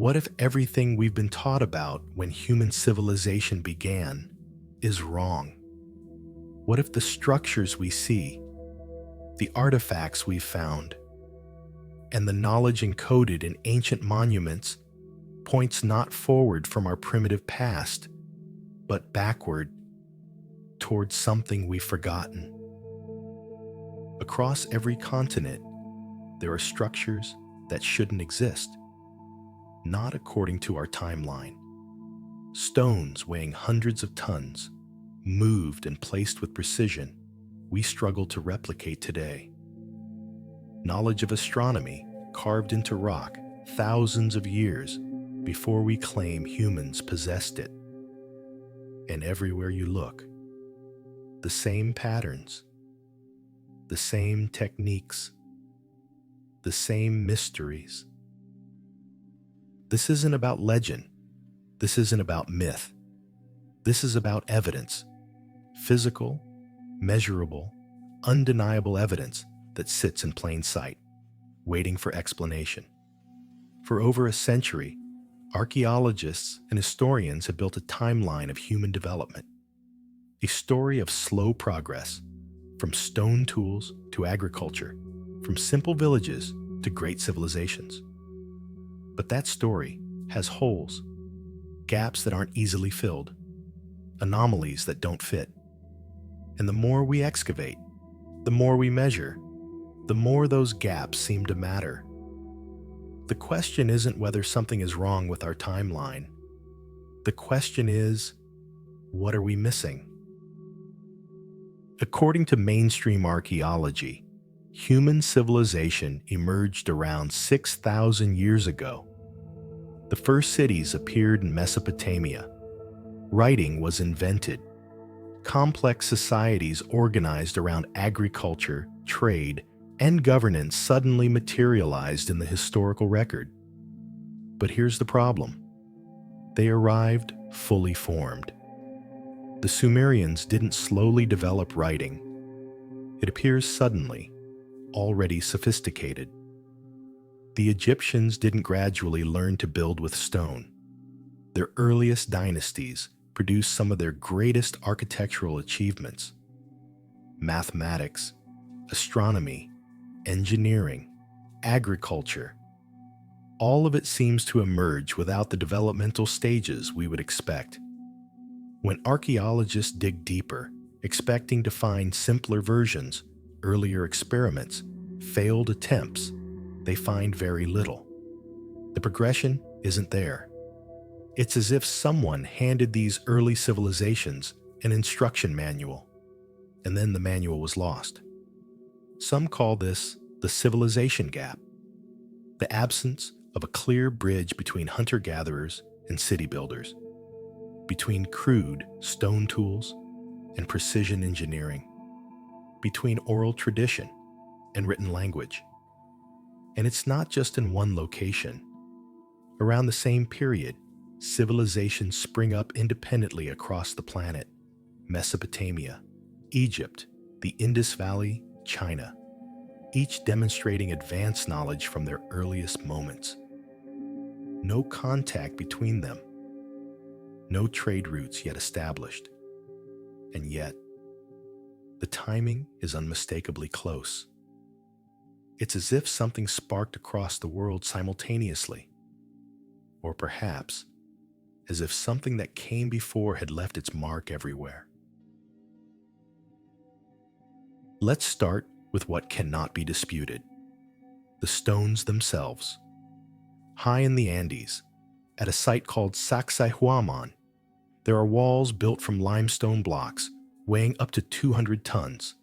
What if everything we've been taught about when human civilization began is wrong? What if the structures we see, the artifacts we've found, and the knowledge encoded in ancient monuments points not forward from our primitive past, but backward towards something we've forgotten? Across every continent, there are structures that shouldn't exist, not according to our timeline. Stones weighing hundreds of tons, moved and placed with precision, we struggle to replicate today. Knowledge of astronomy carved into rock thousands of years before we claim humans possessed it. And everywhere you look, the same patterns, the same techniques, the same mysteries. This isn't about legend. This isn't about myth. This is about evidence. Physical, measurable, undeniable evidence that sits in plain sight, waiting for explanation. For over a century, archaeologists and historians have built a timeline of human development, a story of slow progress, from stone tools to agriculture, from simple villages to great civilizations. But that story has holes, gaps that aren't easily filled, anomalies that don't fit. And the more we excavate, the more we measure, the more those gaps seem to matter. The question isn't whether something is wrong with our timeline. The question is, what are we missing? According to mainstream archaeology, human civilization emerged around 6,000 years ago. The first cities appeared in Mesopotamia. Writing was invented. Complex societies organized around agriculture, trade, and governance suddenly materialized in the historical record. But here's the problem. They arrived fully formed. The Sumerians didn't slowly develop writing. It appears suddenly, already sophisticated. The Egyptians didn't gradually learn to build with stone. Their earliest dynasties produced some of their greatest architectural achievements. Mathematics, astronomy, engineering, agriculture. All of it seems to emerge without the developmental stages we would expect. When archaeologists dig deeper, expecting to find simpler versions, earlier experiments, failed attempts, they find very little. The progression isn't there. It's as if someone handed these early civilizations an instruction manual, and then the manual was lost. Some call this the civilization gap, the absence of a clear bridge between hunter-gatherers and city builders, between crude stone tools and precision engineering, between oral tradition and written language. And it's not just in one location. Around the same period, civilizations spring up independently across the planet: Mesopotamia, Egypt, the Indus Valley, China, each demonstrating advanced knowledge from their earliest moments. No contact between them, no trade routes yet established. And yet, the timing is unmistakably close. It's as if something sparked across the world simultaneously. Or perhaps, as if something that came before had left its mark everywhere. Let's start with what cannot be disputed: the stones themselves. High in the Andes, at a site called Sacsayhuaman, there are walls built from limestone blocks weighing up to 200 tons.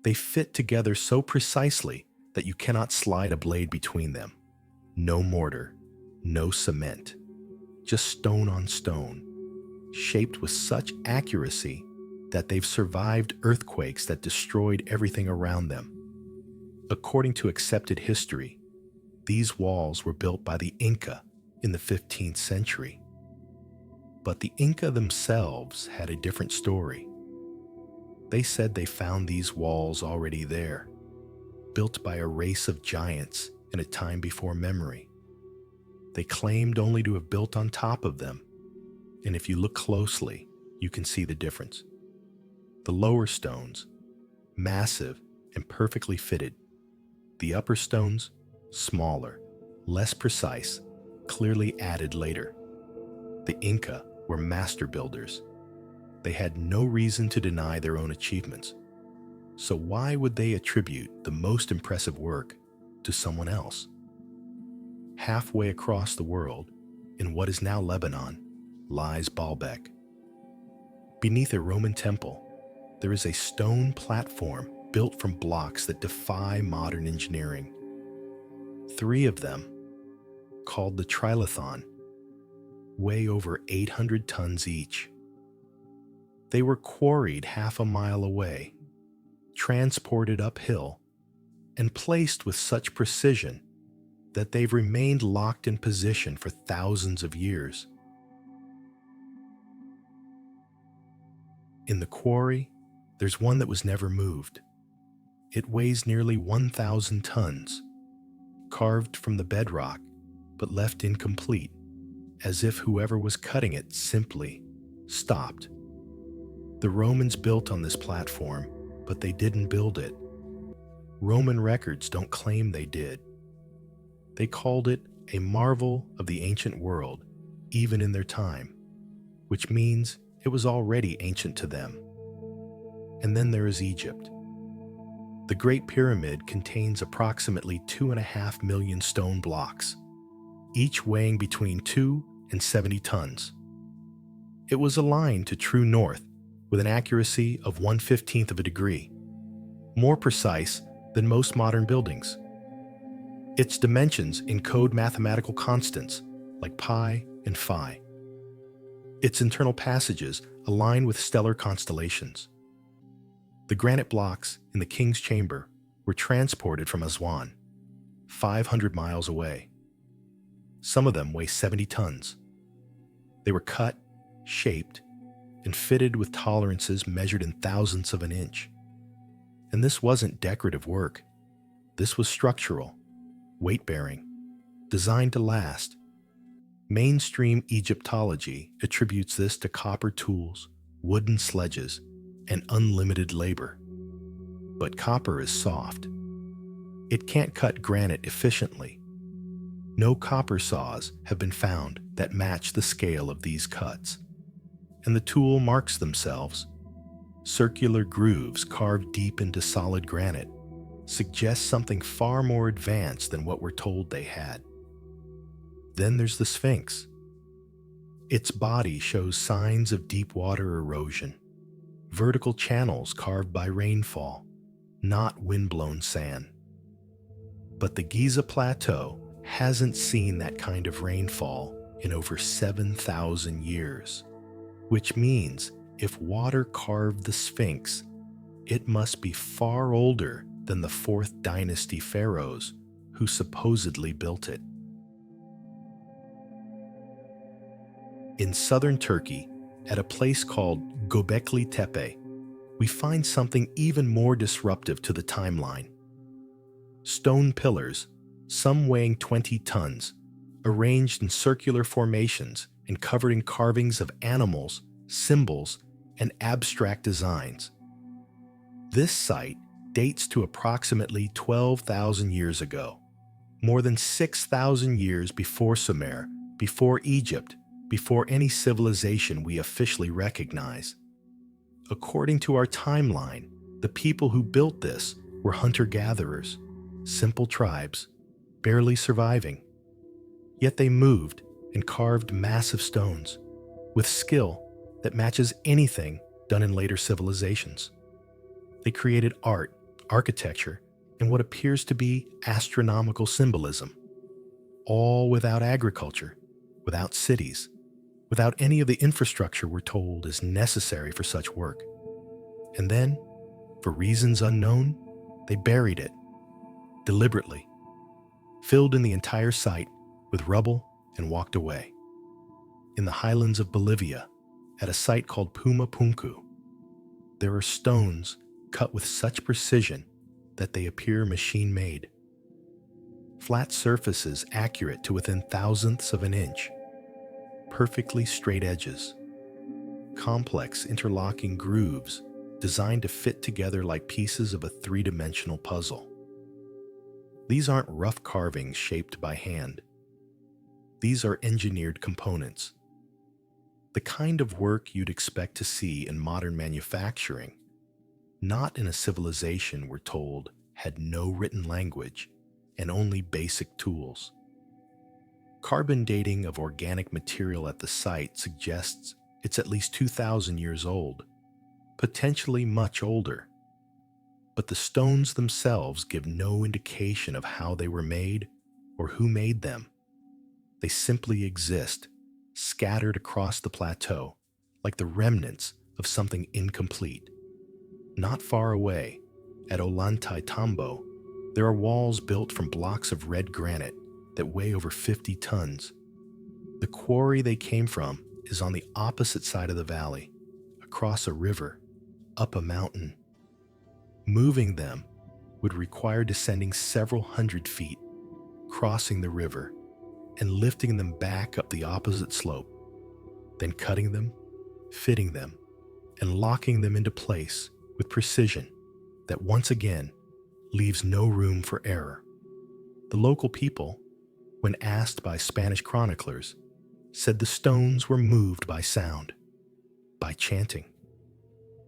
They fit together so precisely that you cannot slide a blade between them. No mortar, no cement, just stone on stone, shaped with such accuracy that they've survived earthquakes that destroyed everything around them. According to accepted history, these walls were built by the Inca in the 15th century. But the Inca themselves had a different story. They said they found these walls already there, built by a race of giants in a time before memory. They claimed only to have built on top of them, and if you look closely, you can see the difference. The lower stones, massive and perfectly fitted. The upper stones, smaller, less precise, clearly added later. The Inca were master builders. They had no reason to deny their own achievements. So why would they attribute the most impressive work to someone else? Halfway across the world, in what is now Lebanon, lies Baalbek. Beneath a Roman temple, there is a stone platform built from blocks that defy modern engineering. 3 of them, called the Trilithon, weigh over 800 tons each. They were quarried half a mile away, transported uphill, and placed with such precision that they've remained locked in position for thousands of years. In the quarry, there's one that was never moved. It weighs nearly 1,000 tons, carved from the bedrock, but left incomplete, as if whoever was cutting it simply stopped. The Romans built on this platform, but they didn't build it. Roman records don't claim they did. They called it a marvel of the ancient world, even in their time, which means it was already ancient to them. And then there is Egypt. The Great Pyramid contains approximately 2.5 million stone blocks, each weighing between 2 and 70 tons. It was aligned to true north with an accuracy of 1/15 of a degree, more precise than most modern buildings. Its dimensions encode mathematical constants like pi and phi. Its internal passages align with stellar constellations. The granite blocks in the king's chamber were transported from Aswan, 500 miles away. Some of them weigh 70 tons. They were cut, shaped, and fitted with tolerances measured in thousandths of an inch. And this wasn't decorative work. This was structural, weight-bearing, designed to last. Mainstream Egyptology attributes this to copper tools, wooden sledges, and unlimited labor. But copper is soft. It can't cut granite efficiently. No copper saws have been found that match the scale of these cuts. And the tool marks themselves. Circular grooves carved deep into solid granite suggest something far more advanced than what we're told they had. Then there's the Sphinx. Its body shows signs of deep water erosion, vertical channels carved by rainfall, not windblown sand. But the Giza Plateau hasn't seen that kind of rainfall in over 7,000 years, which means if water carved the Sphinx, it must be far older than the 4th dynasty pharaohs who supposedly built it. In southern Turkey, at a place called Göbekli Tepe, we find something even more disruptive to the timeline. Stone pillars, some weighing 20 tons, arranged in circular formations and covered in carvings of animals, symbols, and abstract designs. This site dates to approximately 12,000 years ago, more than 6,000 years before Sumer, before Egypt, before any civilization we officially recognize. According to our timeline, the people who built this were hunter-gatherers, simple tribes, barely surviving. Yet they moved and carved massive stones with skill that matches anything done in later civilizations. They created art, architecture, and what appears to be astronomical symbolism, all without agriculture, without cities, without any of the infrastructure we're told is necessary for such work. And then, for reasons unknown, they buried it, deliberately, filled in the entire site with rubble and walked away. In the highlands of Bolivia, at a site called Puma Punku, there are stones cut with such precision that they appear machine-made. Flat surfaces accurate to within thousandths of an inch, perfectly straight edges, complex interlocking grooves designed to fit together like pieces of a three-dimensional puzzle. These aren't rough carvings shaped by hand. These are engineered components. The kind of work you'd expect to see in modern manufacturing, not in a civilization we're told had no written language and only basic tools. Carbon dating of organic material at the site suggests it's at least 2,000 years old, potentially much older. But the stones themselves give no indication of how they were made or who made them. They simply exist, scattered across the plateau, like the remnants of something incomplete. Not far away, at Ollantaytambo, there are walls built from blocks of red granite that weigh over 50 tons. The quarry they came from is on the opposite side of the valley, across a river, up a mountain. Moving them would require descending several hundred feet, crossing the river, and lifting them back up the opposite slope, then cutting them, fitting them, and locking them into place with precision that once again leaves no room for error. The local people, when asked by Spanish chroniclers, said the stones were moved by sound, by chanting,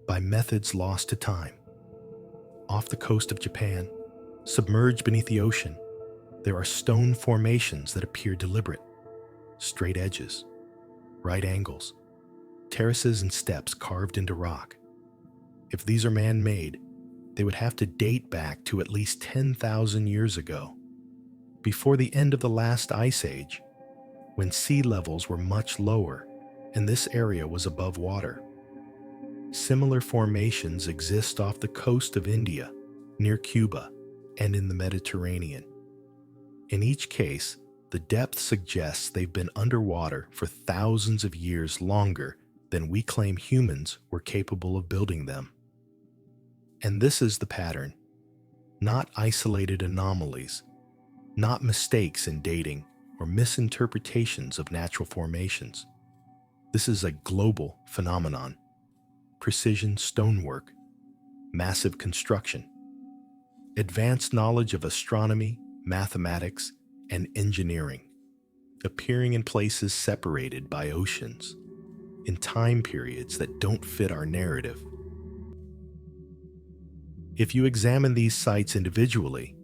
by methods lost to time. Off the coast of Japan, submerged beneath the ocean, there are stone formations that appear deliberate, straight edges, right angles, terraces and steps carved into rock. If these are man-made, they would have to date back to at least 10,000 years ago, before the end of the last ice age, when sea levels were much lower and this area was above water. Similar formations exist off the coast of India, near Cuba, and in the Mediterranean. In each case, the depth suggests they've been underwater for thousands of years longer than we claim humans were capable of building them. And this is the pattern, not isolated anomalies, not mistakes in dating or misinterpretations of natural formations. This is a global phenomenon. Precision stonework, massive construction, advanced knowledge of astronomy, mathematics, and engineering, appearing in places separated by oceans, in time periods that don't fit our narrative. If you examine these sites individually,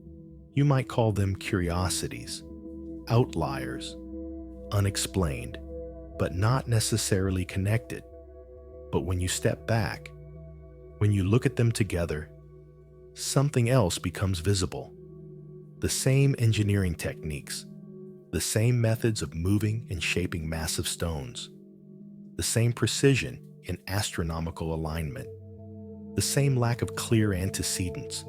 you might call them curiosities, outliers, unexplained, but not necessarily connected. But when you step back, when you look at them together, something else becomes visible. The same engineering techniques, the same methods of moving and shaping massive stones, the same precision in astronomical alignment, the same lack of clear antecedents.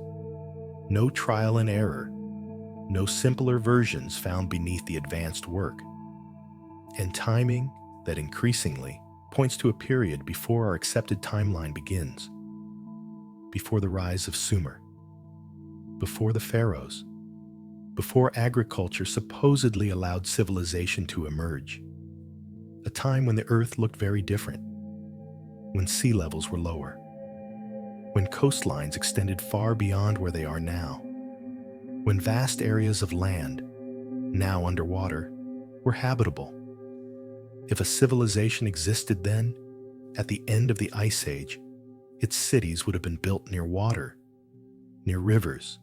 No trial and error, no simpler versions found beneath the advanced work, and timing that increasingly points to a period before our accepted timeline begins, before the rise of Sumer, before the pharaohs, before agriculture supposedly allowed civilization to emerge, a time when the earth looked very different, when sea levels were lower, when coastlines extended far beyond where they are now, when vast areas of land, now underwater, were habitable. If a civilization existed then, at the end of the Ice Age, its cities would have been built near water, near rivers,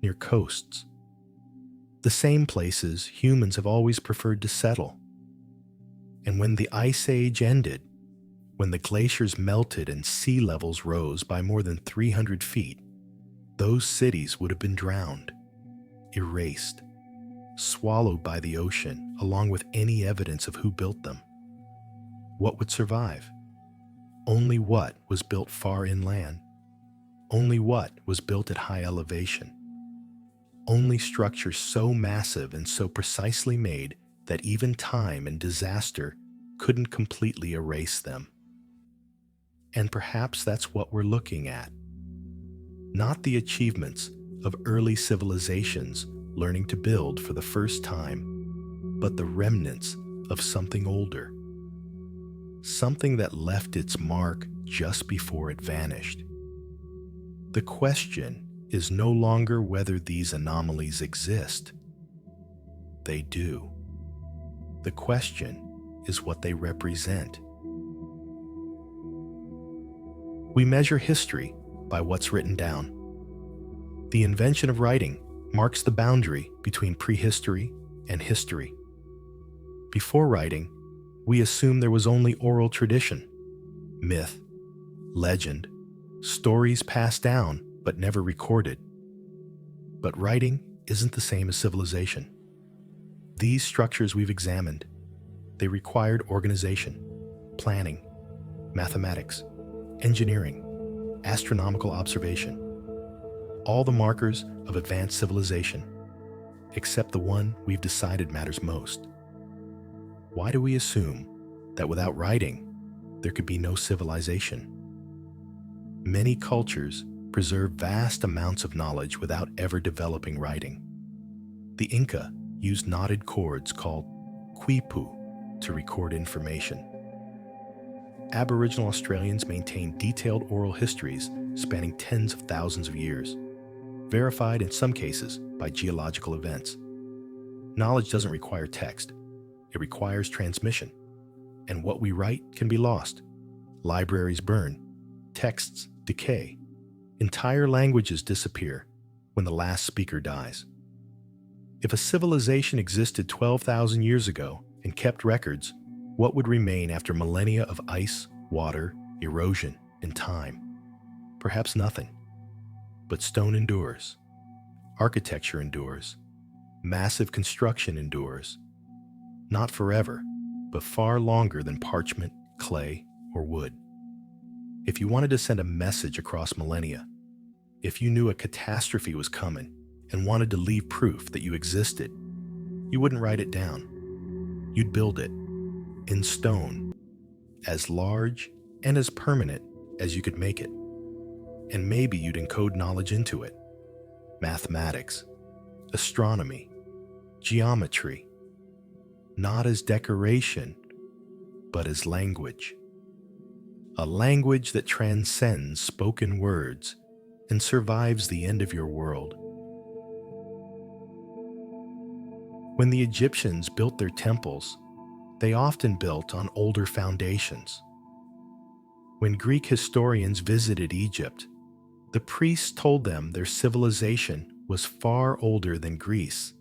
near coasts. The same places humans have always preferred to settle. And when the Ice Age ended, when the glaciers melted and sea levels rose by more than 300 feet, those cities would have been drowned, erased, swallowed by the ocean along with any evidence of who built them. What would survive? Only what was built far inland. Only what was built at high elevation. Only structures so massive and so precisely made that even time and disaster couldn't completely erase them. And perhaps that's what we're looking at. Not the achievements of early civilizations learning to build for the first time, but the remnants of something older, something that left its mark just before it vanished. The question is no longer whether these anomalies exist. They do. The question is what they represent. We measure history by what's written down. The invention of writing marks the boundary between prehistory and history. Before writing, we assume there was only oral tradition, myth, legend, stories passed down but never recorded. But writing isn't the same as civilization. These structures we've examined, they required organization, planning, mathematics, engineering, astronomical observation, all the markers of advanced civilization, except the one we've decided matters most. Why do we assume that without writing, there could be no civilization? Many cultures preserve vast amounts of knowledge without ever developing writing. The Inca used knotted cords called quipu to record information. Aboriginal Australians maintain detailed oral histories spanning tens of thousands of years, verified in some cases by geological events. Knowledge doesn't require text. It requires transmission, and what we write can be lost. Libraries burn, texts decay, entire languages disappear when the last speaker dies. If a civilization existed 12,000 years ago and kept records, what would remain after millennia of ice, water, erosion, and time? Perhaps nothing. But stone endures. Architecture endures. Massive construction endures. Not forever, but far longer than parchment, clay, or wood. If you wanted to send a message across millennia, if you knew a catastrophe was coming and wanted to leave proof that you existed, you wouldn't write it down. You'd build it, in stone, as large and as permanent as you could make it. And maybe you'd encode knowledge into it. Mathematics, astronomy, geometry, not as decoration, but as language. A language that transcends spoken words and survives the end of your world. When the Egyptians built their temples, they often built on older foundations. When Greek historians visited Egypt, the priests told them their civilization was far older than Greece,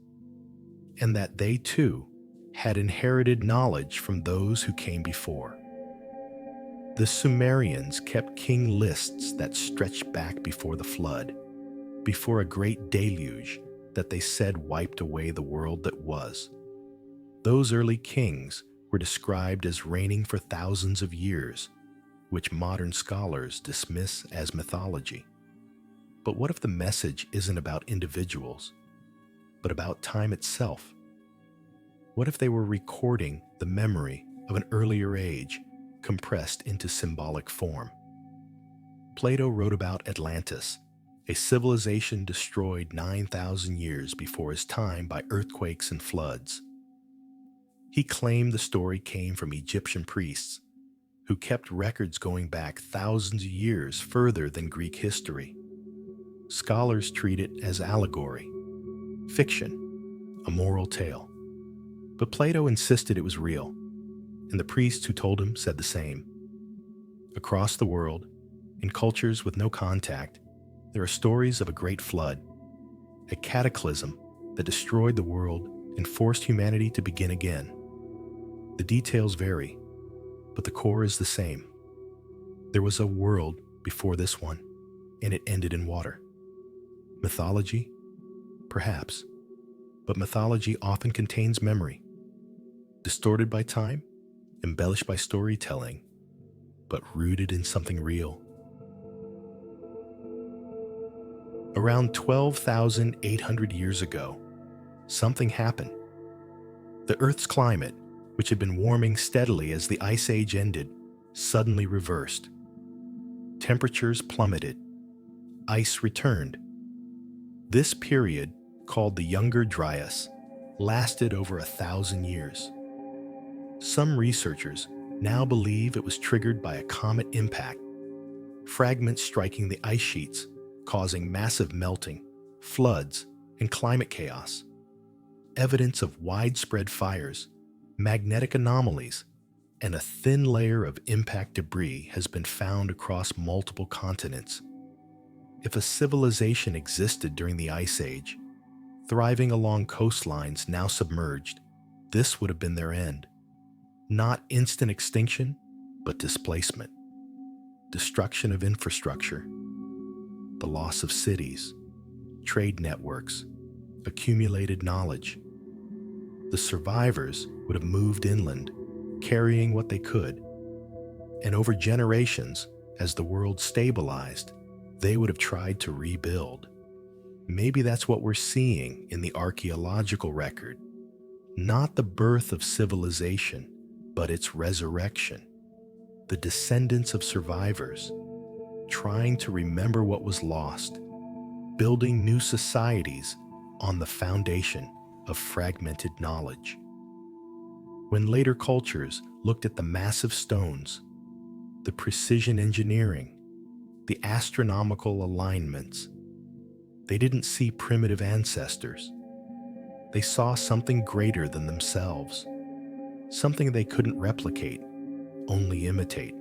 and that they too had inherited knowledge from those who came before. The Sumerians kept king lists that stretched back before the flood, before a great deluge that they said wiped away the world that was. Those early kings were described as reigning for thousands of years, which modern scholars dismiss as mythology. But what if the message isn't about individuals, but about time itself? What if they were recording the memory of an earlier age compressed into symbolic form? Plato wrote about Atlantis, a civilization destroyed 9,000 years before his time by earthquakes and floods. He claimed the story came from Egyptian priests, who kept records going back thousands of years further than Greek history. Scholars treat it as allegory, fiction, a moral tale. But Plato insisted it was real, and the priests who told him said the same. Across the world, in cultures with no contact, there are stories of a great flood, a cataclysm that destroyed the world and forced humanity to begin again. The details vary, but the core is the same. There was a world before this one, and it ended in water. Mythology? Perhaps, but mythology often contains memory, distorted by time, embellished by storytelling, but rooted in something real. Around 12,800 years ago, something happened. The Earth's climate, which had been warming steadily as the Ice Age ended, suddenly reversed. Temperatures plummeted. Ice returned. This period, called the Younger Dryas, lasted over 1,000 years. Some researchers now believe it was triggered by a comet impact, fragments striking the ice sheets, causing massive melting, floods, and climate chaos. Evidence of widespread fires, magnetic anomalies, and a thin layer of impact debris has been found across multiple continents. If a civilization existed during the Ice Age, thriving along coastlines now submerged, this would have been their end. Not instant extinction, but displacement. Destruction of infrastructure, the loss of cities, trade networks, accumulated knowledge. The survivors would have moved inland, carrying what they could. And over generations, as the world stabilized, they would have tried to rebuild. Maybe that's what we're seeing in the archaeological record. Not the birth of civilization, but its resurrection. The descendants of survivors, trying to remember what was lost, building new societies on the foundation of fragmented knowledge. When later cultures looked at the massive stones, the precision engineering, the astronomical alignments, they didn't see primitive ancestors. They saw something greater than themselves, something they couldn't replicate, only imitate.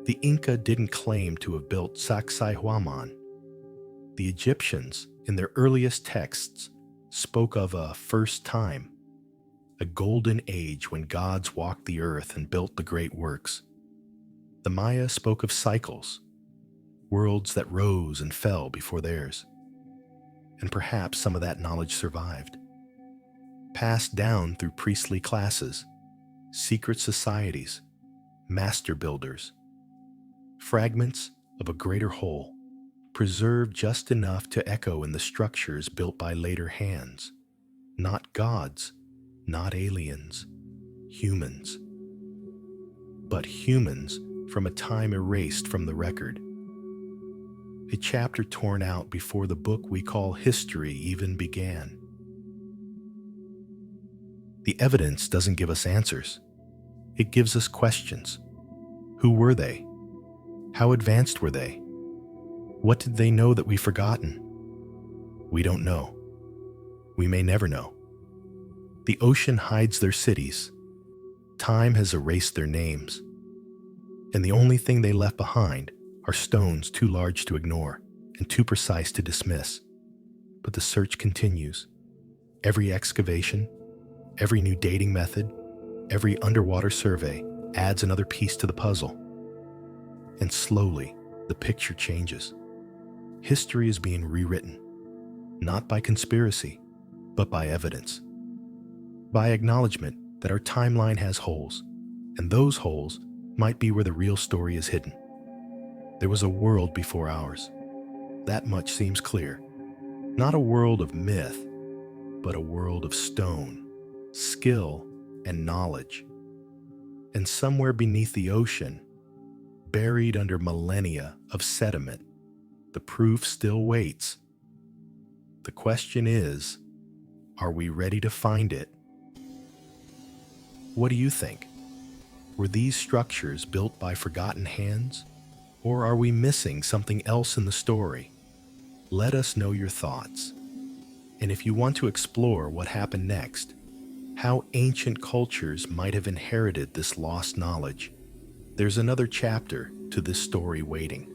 The Inca didn't claim to have built Sacsayhuaman. The Egyptians, in their earliest texts, spoke of a first time, a golden age when gods walked the earth and built the great works. The Maya spoke of cycles, worlds that rose and fell before theirs. And perhaps some of that knowledge survived, passed down through priestly classes, secret societies, master builders, fragments of a greater whole, preserved just enough to echo in the structures built by later hands. Not gods, not aliens, humans. But humans from a time erased from the record. A chapter torn out before the book we call history even began. The evidence doesn't give us answers. It gives us questions. Who were they? How advanced were they? What did they know that we've forgotten? We don't know. We may never know. The ocean hides their cities. Time has erased their names. And the only thing they left behind are stones too large to ignore and too precise to dismiss. But the search continues. Every excavation, every new dating method, every underwater survey adds another piece to the puzzle. And slowly, the picture changes. History is being rewritten, not by conspiracy, but by evidence. By acknowledgement that our timeline has holes, and those holes might be where the real story is hidden. There was a world before ours. That much seems clear. Not a world of myth, but a world of stone, skill, and knowledge. And somewhere beneath the ocean, buried under millennia of sediment, the proof still waits. The question is, are we ready to find it? What do you think? Were these structures built by forgotten hands? Or are we missing something else in the story? Let us know your thoughts. And if you want to explore what happened next, how ancient cultures might have inherited this lost knowledge, there's another chapter to this story waiting.